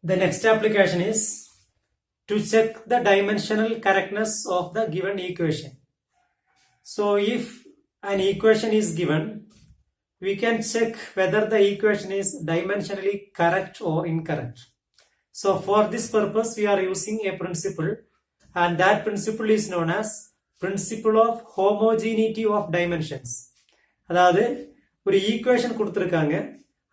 The next application is to check the dimensional correctness of the given equation. So if an equation is given, we can check whether the equation is dimensionally correct or incorrect. So for this purpose, we are using a principle, and that principle is known as principle of homogeneity of dimensions. அதாவது ஒரு equation கொடுத்துருக்காங்க,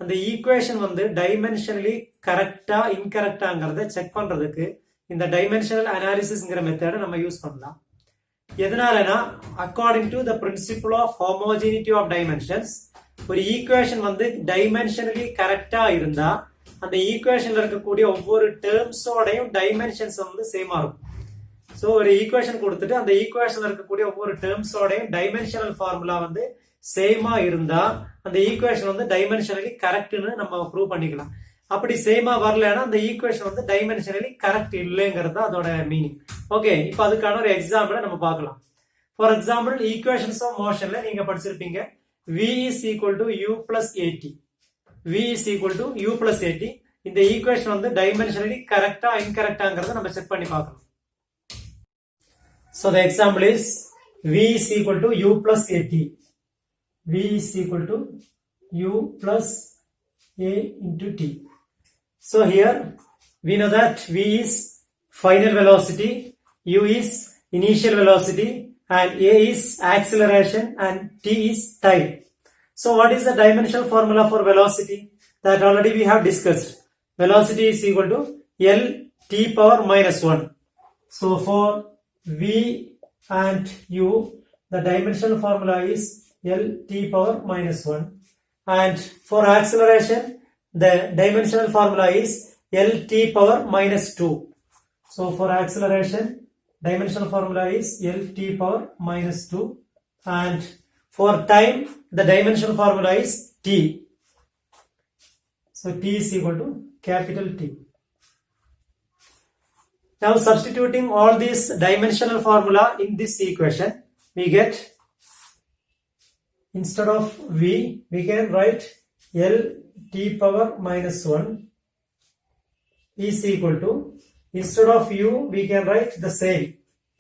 அந்த equation வந்து dimensionally கரெக்டா இன்கரெக்டாங்கிறத check பண்றதுக்கு இந்த dimensional அனாலிசிஸ்ங்கிற மெத்தடை நம்ம யூஸ் பண்ணலாம். எதனாலனா according to the principle of homogeneity of dimensions, ஒரு ஈக்குவேஷன் வந்து டைமென்ஷனலி கரெக்டா இருந்தா அந்த ஈக்குவேஷன்ல இருக்கக்கூடிய ஒவ்வொரு டேர்ம்ஸோடையும் டைமென்ஷன்ஸ் வந்து சேமா இருக்கும். ஸோ ஒரு ஈக்குவேஷன் கொடுத்துட்டு அந்த ஈக்குவேஷன்ல இருக்கக்கூடிய ஒவ்வொரு டேர்ம்ஸோடையும் டைமென்ஷனல் ஃபார்முலா வந்து சேமா இருந்தா அந்த ஈக்குவேஷன் வந்து டைமென்ஷனலி கரெக்ட்னு நம்ம ப்ரூவ் பண்ணிக்கலாம். அப்படி சேமா வரலன்னா அந்த ஈக்குவேஷன் வந்து டைமென்ஷனலி கரெக்ட் இல்லைங்கிறது அதோட மீனிங். ஓகே, இப்போ அதுக்கான ஒரு எக்ஸாம்பிளை நம்ம பார்க்கலாம். ஃபார் எக்ஸாம்பிள், ஈக்குவேஷன்ஸ் ஆஃப் மோஷன்ல நீங்க படிச்சிருப்பீங்க v is equal to u plus at. v is equal to u plus at. இந்த ஈக்குவேஷன் வந்து டைமென்ஷனலி கரெக்டா இன்கரெக்டாங்கிறத நம்ம செக் பண்ணி பார்க்கலாம். So the example is v is equal to u plus at. v is equal to u plus a into t. So here we know that v is final velocity, u is initial velocity, and a is acceleration and t is time. So what is the dimensional formula for velocity? That already we have discussed. Velocity is equal to L t power minus 1. So for v and u, the dimensional formula is L t power minus 1. And for acceleration, the dimensional formula is L t power minus 2. So for acceleration, dimensional formula is L t power minus 2. And for time, the dimensional formula is t. So t is equal to capital T. Now substituting all these dimensional formula in this equation, we get, instead of v, we can write L t power minus 1 is equal to, instead of u, we can write the same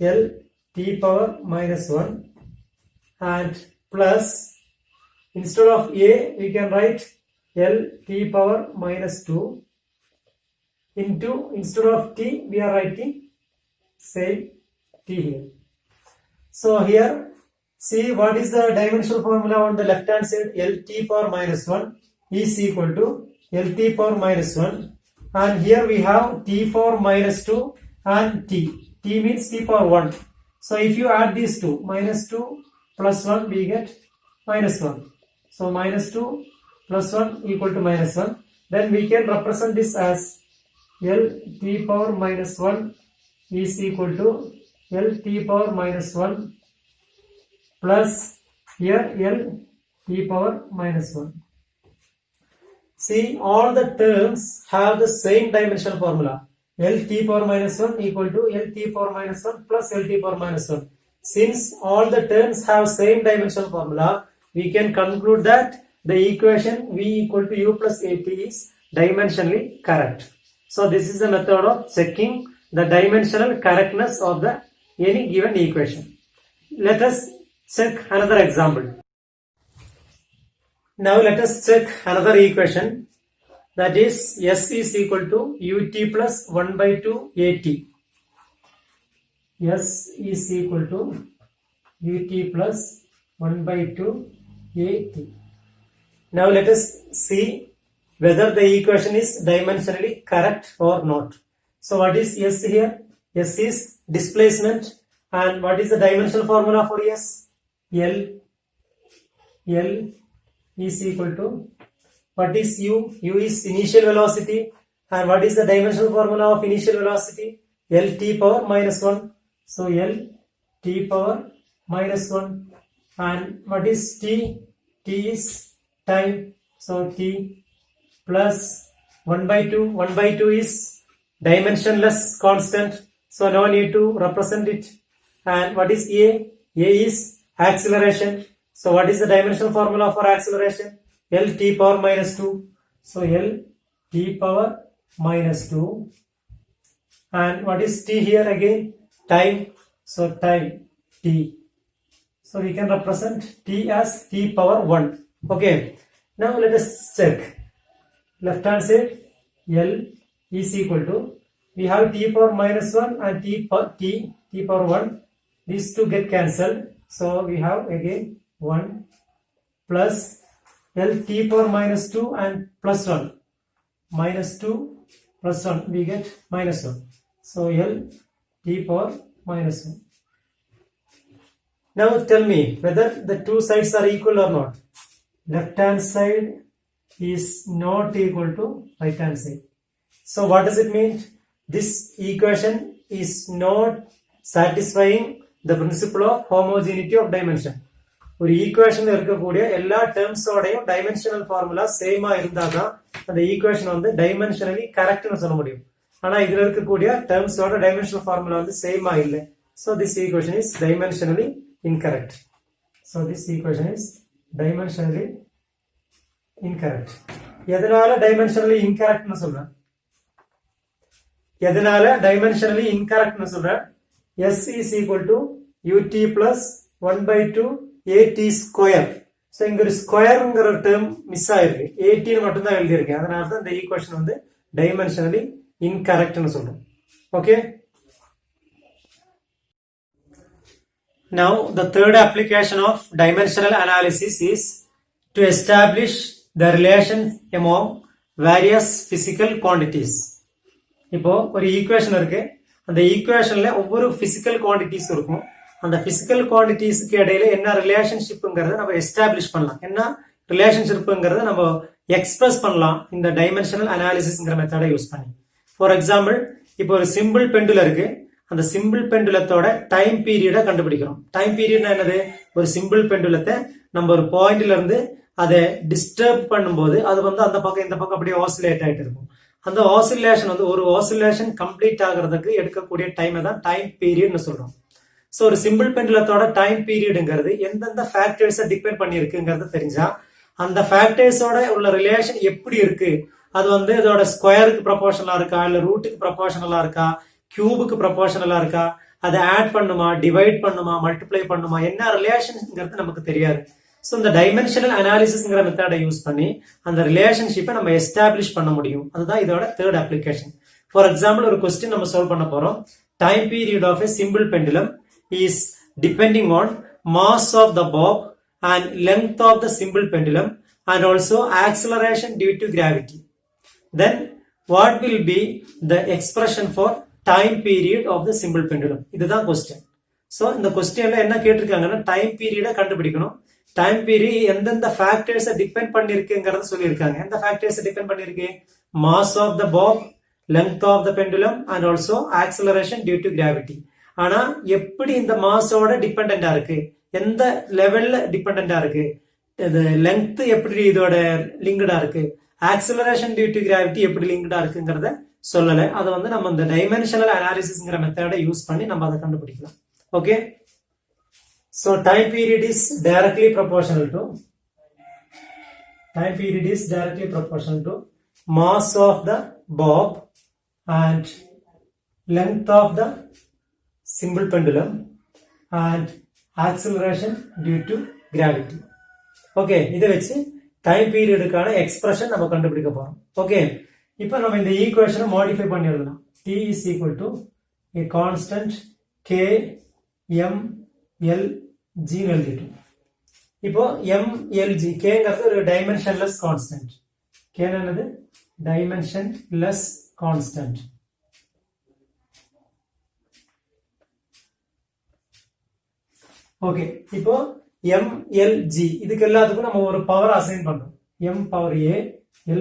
L t power minus 1, and plus, instead of a, we can write L t power minus 2 into, instead of t, we are writing same t here. So here, see what is the dimensional formula on the left hand side? L t power minus 1 is equal to L t power minus 1, and here we have t power minus 2 and t. T means t power 1. So if you add these two, minus 2 plus 1, we get minus 1. So minus 2 plus 1 equal to minus 1. Then we can represent this as L t power minus 1 is equal to L t power minus 1 plus here L t power minus 1. See, all the terms have the same dimensional formula. L t power minus 1 equal to L t power minus 1 plus L t power minus 1. Since all the terms have same dimensional formula, we can conclude that the equation v equal to u plus at is dimensionally correct. So this is the method of checking the dimensional correctness of the any given equation. Let us check another example. Now let us check another equation, that is s is equal to ut plus 1 by 2 at. S is equal to ut plus 1 by 2 at. Now let us see whether the equation is dimensionally correct or not. So what is s here? S is displacement, and what is the dimensional formula for s? L is equal to, what is u? U is initial velocity, and what is the dimensional formula of initial velocity? L t power minus 1. So L t power minus 1, and what is t? T is time, so t plus 1 by 2. 1 by 2 is dimensionless constant, so no need to represent it. And what is a? A is acceleration. So what is the dimensional formula for acceleration? L t power minus 2. So L t power minus 2. And what is t here again? Time. So time t. So we can represent t as t power 1. Okay. Now let us check. Left hand side L is equal to, we have t power minus 1 and t power 1. These two get cancelled. So we have again 1 plus L t power minus 2 and plus 1. Minus 2 plus 1, we get minus 1. So L t power minus 1. Now tell me whether the two sides are equal or not. Left hand side is not equal to right hand side. So what does it mean? This equation is not satisfying the principle of homogeneity of dimension. ஒரு ஈக்குவேஷன்ல இருக்கக்கூடிய எல்லா டேர்ம்ஸோடையும் dimensional formula சேமா இருந்தாதான் அந்த equation வந்து dimensionally கரெக்ட்னு சொல்ல முடியும். ஆனா இதுல இருக்கக்கூடிய டேர்ம்ஸோட டைமென்ஷனல் ஃபார்முலா வந்து சேமா இல்லை. So this equation is dimensionally incorrect. So this equation is dimensionally incorrect. எதனால dimensionally incorrect னு சொல்றேன்? எதனால dimensionally incorrect னு சொல்றேன்? S is equal to ut plus 1 by 2 at square. So இங்க ஒரு ஸ்கொயர்ங்கிற ஒரு டேர்ம் மிஸ் ஆயிருக்கு. 18 மட்டும் தான் எழுதி இருக்கேன். அதனால தான் இந்த ஈக்குவேஷன் வந்து dimensionally incorrect னு சொல்றோம். Okay? Now the third application of dimensional analysis is to establish the relation among various physical quantities. இப்போ ஒரு ஈக்குவேஷன் இருக்கு. அந்த ஈக்குவேஷன்ல ஒவ்வொரு பிசிக்கல் குவான்டிட்டிஸ் இருக்கும். அந்த பிசிக்கல் குவான்டிட்டிஸ்க்கு இடையில என்ன ரிலேஷன்ஷிப்ங்கிறத நம்ம எஸ்டாப்ளிஷ் பண்ணலாம். என்ன ரிலேஷன்ஷிப்ங்கிறத நம்ம எக்ஸ்பிரஸ் பண்ணலாம் இந்த டைமென்ஷனல் அனாலிசிஸ்ங்கிற மெத்தடை யூஸ் பண்ணி. ஃபார் எக்ஸாம்பிள், இப்போ ஒரு சிம்பிள் பெண்டுலம் இருக்கு. அந்த சிம்பிள் பெண்டுலத்தோட டைம் பீரியடை கண்டுபிடிக்கிறோம். டைம் பீரியட்னா என்னது? ஒரு சிம்பிள் பெண்டுலத்தை நம்ம ஒரு பாயிண்ட்ல இருந்து அதை டிஸ்டர்ப் பண்ணும்போது அது வந்து அந்த பக்கம் இந்த பக்கம் அப்படியே ஆசிலேட் ஆயிட்டு இருக்கும். அந்த ஆசிலேஷன் வந்து ஒரு ஆசிலேஷன் கம்ப்ளீட் ஆகிறதுக்கு எடுக்கக்கூடிய டைமை தான் டைம் பீரியட்னு சொல்றோம். ஸோ ஒரு சிம்பிள் பெண்டுலத்தோட டைம் பீரியடுங்கிறது எந்தெந்த ஃபேக்டர்ஸை டிபெண்ட் பண்ணியிருக்குங்கிறது தெரிஞ்சா அந்த ஃபேக்டர்ஸோட உள்ள ரிலேஷன் எப்படி இருக்கு, அது வந்து இதோட ஸ்கொயருக்கு ப்ரொபோர்ஷனலா இருக்கா, இல்ல ரூட்டுக்கு ப்ரொபோர்ஷனலா இருக்கா, கியூபுக்கு ப்ரொபோர்ஷனலா இருக்கா, அதை ஆட் பண்ணுமா, டிவைட் பண்ணுமா, மல்டிப்ளை பண்ணுமா, என்ன ரிலேஷன்ங்கிறது நமக்கு தெரியாது. ஸோ இந்த டைமென்ஷனல் அனாலிசிஸ்ங்கிற மெத்தடை யூஸ் பண்ணி அந்த ரிலேஷன்ஷிப்பை நம்ம எஸ்டாப்ளிஷ் பண்ண முடியும். அதுதான் இதோட தேர்ட் அப்ளிகேஷன். ஃபார் எக்ஸாம்பிள், ஒரு கொஸ்டின் நம்ம சால்வ் பண்ண போறோம். Time period of a simple pendulum is depending on mass of the bob and length of the simple pendulum and also acceleration due to gravity. Then what will be the expression for time period of the simple pendulum? இதுதான் question. So இந்த questionல என்ன கேட்டிருக்காங்கன்னா time பீரியடை கண்டுபிடிக்கணும். Time period எந்தெந்த ஃபேக்டர்ஸை depend பண்ணிருக்குங்கிறத சொல்லியிருக்காங்க. எந்த ஃபேக்டர்ஸை depend பண்ணிருக்கு? Mass of the bob, length of the pendulum and also acceleration due to gravity. ஆனா எப்படி இந்த மாஸோட டிபெண்டா இருக்கு, எந்த லெவல்ல டிபெண்டா இருக்கு, லென்த் எப்படி இதோட லிங்க்டா இருக்கு, ஆக்சலரேஷன் டியூ டு கிராவிட்டி எப்படி லிங்க்டா இருக்குங்கிறத சொல்லல. அதை வந்து நம்ம இந்த டைமென்ஷனல் அனாலிசிஸ்ங்கிற மெத்தடை யூஸ் பண்ணி நம்ம அதை கண்டுபிடிக்கலாம். Okay, so time period is directly proportional to mass of the bob and length of the simple pendulum and acceleration due to gravity. Okay, இதை வச்சு டைம் பீரியடுக்கான எக்ஸ்பிரஷன் நம்ம கண்டுபிடிக்க போறோம். ஓகே, இப்போ நம்ம இந்த ஈக்குவேஷனை மாடிஃபை பண்ணி எழுதலாம். t is equal to a constant k m l g எழுதிட்டோம். இப்போ m l g kங்கிறது ஒரு டைமென்ஷன்லெஸ் கான்ஸ்டன்ட். k என்னது? Dimensionless constant. ஓகே, இப்போ m l g இதுக்கு எல்லாத்துக்கும் நம்ம ஒரு பவர் அசைன் பண்றோம். m power a,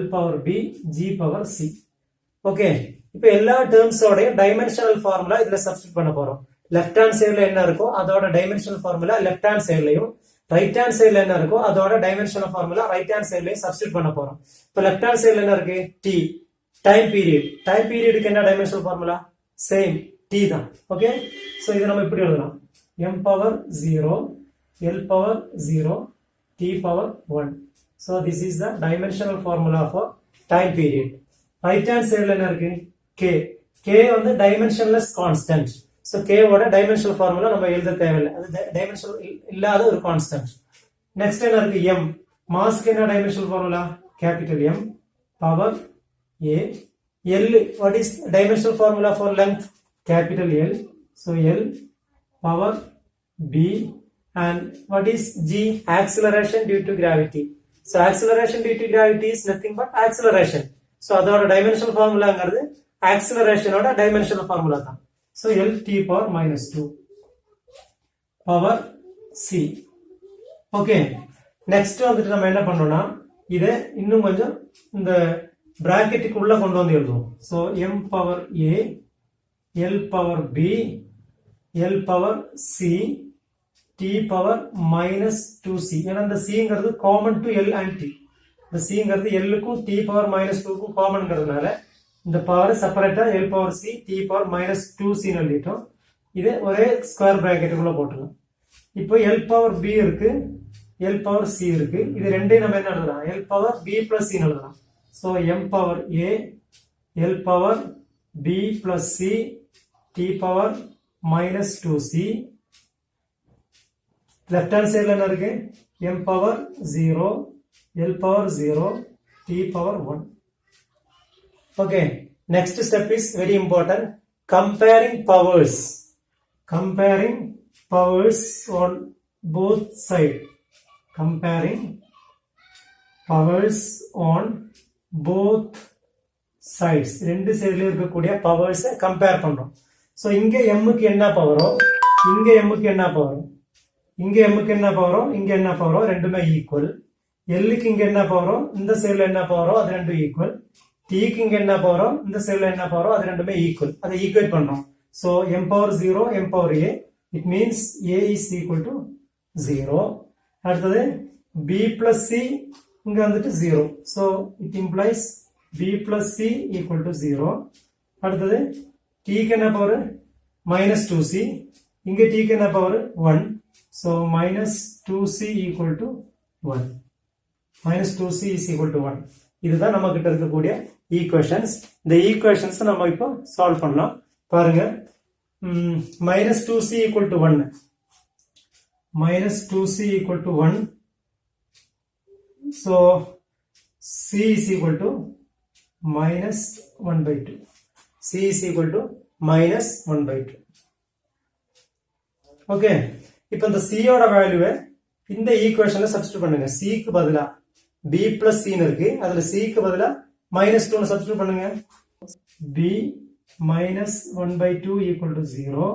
l power b, g power c. Okay, இப்போ எல்லா டேர்ம்ஸோட டைமென்ஷனல் ஃபார்முலா இதுல சப்ஸ்டிட் பண்ண போறோம். லெஃப்ட் ஹேண்ட் சைடுல என்ன இருக்கோ அதோட டைமென்ஷனல் ஃபார்முலா லெஃப்ட் ஹேண்ட் சைடுலயும், ரைட் ஹேண்ட் சைடுல என்ன இருக்கோ அதோட டைமென்ஷனல் ஃபார்முலா ரைட் ஹேண்ட் சைடுலயும் சப்ஸ்டிட் பண்ண போறோம். இப்போ லெஃப்ட் ஹேண்ட் சைடுல என்ன இருக்கு? t. Time period. டைம் பீரியடுக்கு என்ன டைமென்ஷனல் ஃபார்முலா? சேம் t தான். ஓகே, சோ இதை நம்ம இப்படி எழுதலாம். m power 0, l power 0, t power 1. So this is the dimensional formula for time period. Right hand சைடுல என்ன இருக்கு k. k வந்து டைமென்ஷன்லெஸ் கான்ஸ்டன்ட். சோ k ஓட டைமென்ஷனல் ஃபார்முலா நம்ம எழுத தேவையில்லை, அது டைமென்ஷனல் இல்லாத ஒரு கான்ஸ்டன்ட். நெக்ஸ்ட் என்ன இருக்கு m. மாஸ்க்கு என்ன dimensional formula capital M power a. L, what is dimensional formula for length? Capital L. So L power b. And what is g? Acceleration due to gravity. So acceleration due to gravity is nothing but acceleration. So அதோட dimensional formula ங்கிறது acceleration ஓட dimensional formula தான். So L t power minus 2 power c. Okay. Next வந்துட்டு நம்ம என்ன பண்ணோம்னா இதை இன்னும் கொஞ்சம் இந்த பிராக்கெட்டுக்கு உள்ள கொண்டு வந்து எழுதுவோம். So m power a, L power b, L power c, t power minus 2c. ஏன்னா இந்த cங்கிறது common to L and t. இந்த cங்கிறது L க்கும் t power minus 2 க்கும் காமன்ங்கிறதுனால இந்த power செப்பரேட்டா L power c, t power minus 2c ன்னு எழுதிட்டோம். இது ஒரே ஸ்கொயர் பிராக்கெட்டுக்குள்ள போட்டுக்கலாம். இப்போ L power b இருக்கு, L power c இருக்கு. இது ரெண்டையும் நம்ம என்ன எழுதலாம்? L power b plus c ன்னு எழுதலாம். So m power a, L power b plus c, t power minus 2c. Left hand side என்ன இருக்கு? m power 0, L power 0, t power 1. Okay, next step is very important. Comparing powers. Comparing powers on both sides. Comparing powers on both sides. ரெண்டு சைடுல இருக்கக்கூடிய powers compare பண்றோம். So இங்க m க்கு என்ன பவரோ இங்க m க்கு என்ன பவரோ இங்க m க்கு என்ன பவரோ இங்க என்ன பவரோ ரெண்டுமே ஈக்குவல். l க்கு இங்க என்ன பவரோ இந்த சைடுல என்ன பவரோ அது ரெண்டும் ஈக்குவல். t க்கு இங்க என்ன பவரோ இந்த சைடுல என்ன பவரோ அது ரெண்டுமே ஈக்குவல். அதை ஈக்குவேட் பண்றோம். So m power 0, m power a, it means a is equal to 0. அடுத்தது b plus c இங்க வந்துட்டு 0. So it implies b plus c equal to 0. அடுத்தது t க்கு என்ன பவர் minus 2c, இங்க t க்கு என்ன power 1. So minus 2c equal to 1. Minus 2c is equal to 1. இதுதான் நம்ம கிட்ட இருக்கக்கூடிய ஈக்குவேஷன்ஸ். இந்த ஈக்குவேஷன்ஸ் நம்ம இப்போ சால்வ் பண்ணலாம். பாருங்க, minus 2c equal to 1. Minus 2c equal to 1. So c is equal to minus 1 by 2. C is equal to minus 1 by 2. Okay. இப்போ இந்த c ஓட வேல்யூவை இந்த ஈக்குவேஷன்ல சப்ஸ்டிட்யூட் பண்ணுங்க. c க்கு பதிலா b plus c ன்னு இருக்கு, அதுல c க்கு பதிலா minus 2 ன்னு சப்ஸ்டிட்யூட் பண்ணுங்க. b minus 1 by 2 equal to 0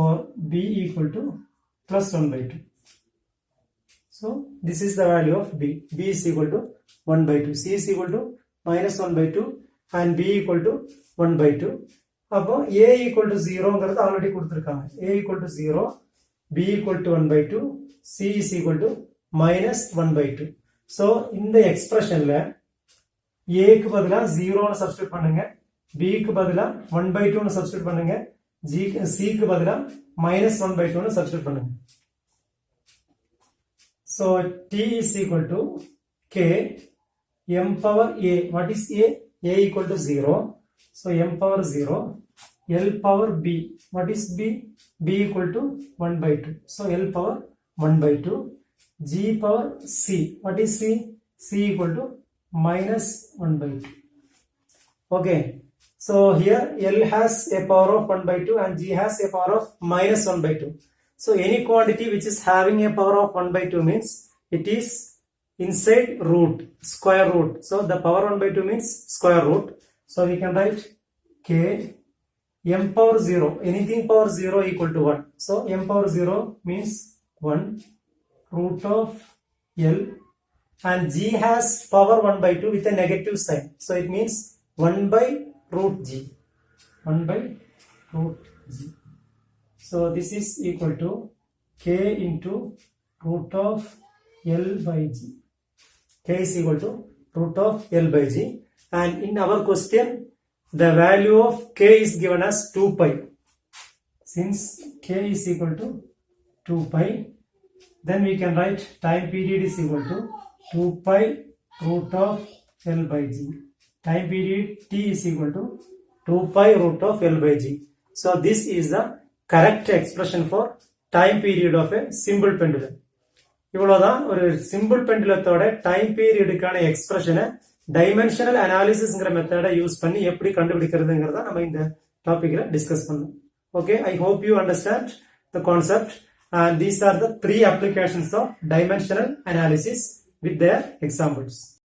or b equal to plus 1 by 2. So this is the value of b. b is equal to 1 by 2. c is equal to minus 1 by 2 and b equal to 1 by 2. அப்போ a equal to 0ங்கிறது already கொடுத்திருக்காங்க. a equal to 0, b equal to 1 by 2, c is equal to minus 1 by 2. So இந்த எக்ஸ்பிரஷன்ல a க்கு பதிலா 0 ன்னு substitute பண்ணுங்க, b க்கு பதிலா 1 by 2 ன்னு சப்ஸ்டிட்யூட் பண்ணுங்க, c க்கு பதிலா minus 1 by 2 ன்னு சப்ஸ்டிட்யூட் பண்ணுங்க. So t is equal to k m power a. What is a? A equal to 0. So m power 0. L power b. What is b? B equal to 1 by 2. So L power 1 by 2. G power c. What is c? C equal to minus 1 by 2. Okay. So here L has a power of 1 by 2 and G has a power of minus 1 by 2. So any quantity which is having a power of 1 by 2 means it is inside root, square root. So the power 1 by 2 means square root. So we can write k m power 0, anything power 0 equal to 1. So m power 0 means 1 root of L and G has power 1 by 2 with a negative sign. So it means 1 by root G. 1 by root G. So this is equal to k into root of L by G. K is equal to root of L by G. And in our question, the value of k is given as 2 pi. Since k is equal to 2 pi, then we can write time period is equal to 2 pi root of L by G. time period t is equal to 2 pi root of L by G. So this is the correct expression for time period of a simple pendulum. இவ்வளவுதான் ஒரு simple பெண்டுலத்தோட time பீரியடுக்கான எக்ஸ்பிரஷனை dimensional அனாலிசிஸ்ங்கிற மெத்தடை use பண்ணி எப்படி கண்டுபிடிக்கிறதுங்கிறத நம்ம இந்த டாபிக்ல discuss பண்ணோம். Okay, I hope you understand the concept and these are the 3 applications of dimensional analysis with their examples.